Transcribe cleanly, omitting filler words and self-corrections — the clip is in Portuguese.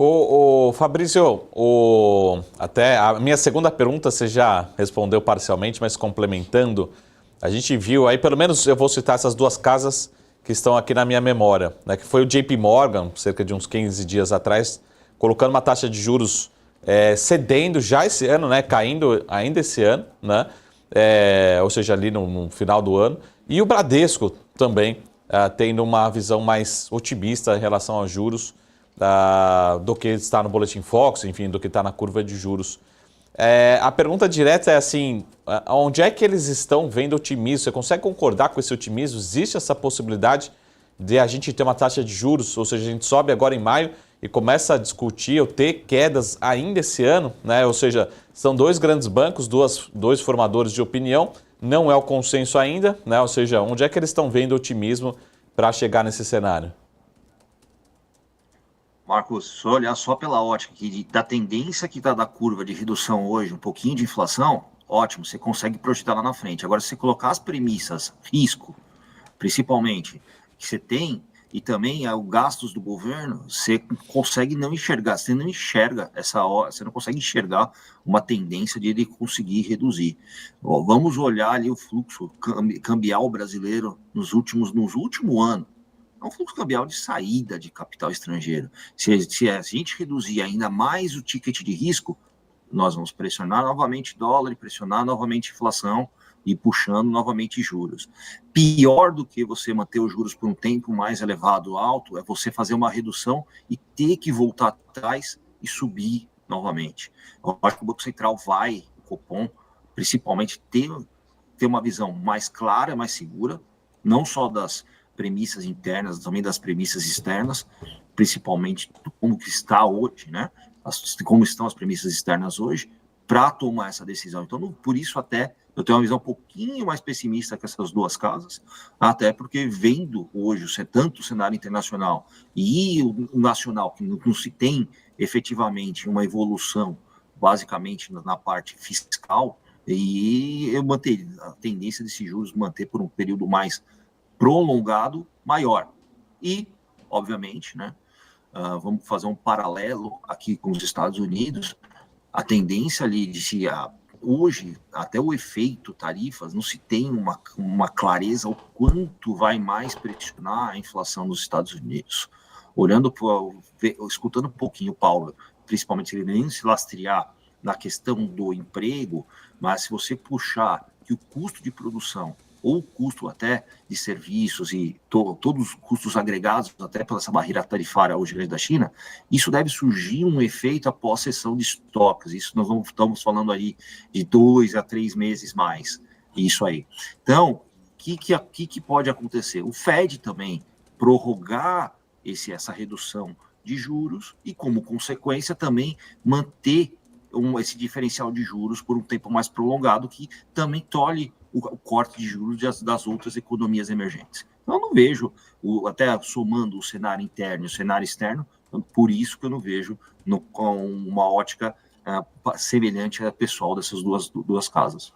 Ô, Fabrício, até a minha segunda pergunta você já respondeu parcialmente, mas complementando, a gente viu aí, pelo menos eu vou citar essas duas casas que estão aqui na minha memória, né, que foi o JP Morgan, cerca de uns 15 dias atrás, colocando uma taxa de juros cedendo já esse ano, né, caindo ainda esse ano, né, ou seja, ali no final do ano, e o Bradesco também tendo uma visão mais otimista em relação aos juros, do que está no Boletim Fox, enfim, do que está na curva de juros. A pergunta direta é assim, onde é que eles estão vendo otimismo? Você consegue concordar com esse otimismo? Existe essa possibilidade de a gente ter uma taxa de juros, ou seja, a gente sobe agora em maio e começa a discutir ou ter quedas ainda esse ano, né? Ou seja, são dois grandes bancos, dois formadores de opinião, não é o consenso ainda, né? Ou seja, onde é que eles estão vendo otimismo para chegar nesse cenário? Marcos, se eu olhar só pela ótica da tendência que está da curva de redução hoje, um pouquinho de inflação, ótimo, você consegue projetar lá na frente. Agora, se você colocar as premissas, risco, principalmente, que você tem, e também os gastos do governo, você consegue não enxergar, você não enxerga você não consegue enxergar uma tendência de ele conseguir reduzir. Vamos olhar ali o fluxo cambial brasileiro nos últimos anos. É um fluxo cambial de saída de capital estrangeiro. Se a gente reduzir ainda mais o ticket de risco, nós vamos pressionar novamente dólar, e pressionar novamente inflação e puxando novamente juros. Pior do que você manter os juros por um tempo mais elevado, alto, é você fazer uma redução e ter que voltar atrás e subir novamente. Eu acho que o Banco Central vai, o Copom, principalmente ter uma visão mais clara, mais segura, não só das premissas internas, também das premissas externas, principalmente como que está hoje, né? Como estão as premissas externas hoje, para tomar essa decisão. Então, por isso até eu tenho uma visão um pouquinho mais pessimista com essas duas casas, até porque vendo hoje tanto o cenário internacional e o nacional, que não se tem efetivamente uma evolução, basicamente na parte fiscal, e eu manter a tendência desses juros manter por um período mais prolongado maior. E, obviamente, né, vamos fazer um paralelo aqui com os Estados Unidos, a tendência ali de se hoje, até o efeito tarifas, não se tem uma clareza o quanto vai mais pressionar a inflação nos Estados Unidos. Escutando um pouquinho o Paulo, principalmente ele nem se lastrear na questão do emprego, mas se você puxar que o custo de produção ou o custo até de serviços e todos os custos agregados, até pela essa barreira tarifária hoje grande da China, isso deve surgir um efeito após cessão de estoques. Isso nós estamos falando aí de 2 a 3 meses mais. Isso aí. Então, o que pode acontecer? O Fed também prorrogar essa redução de juros e, como consequência, também manter esse diferencial de juros por um tempo mais prolongado, que também tolhe o corte de juros das outras economias emergentes. Então, eu não vejo, até somando o cenário interno e o cenário externo, por isso que eu não vejo com uma ótica semelhante à pessoal dessas duas casas.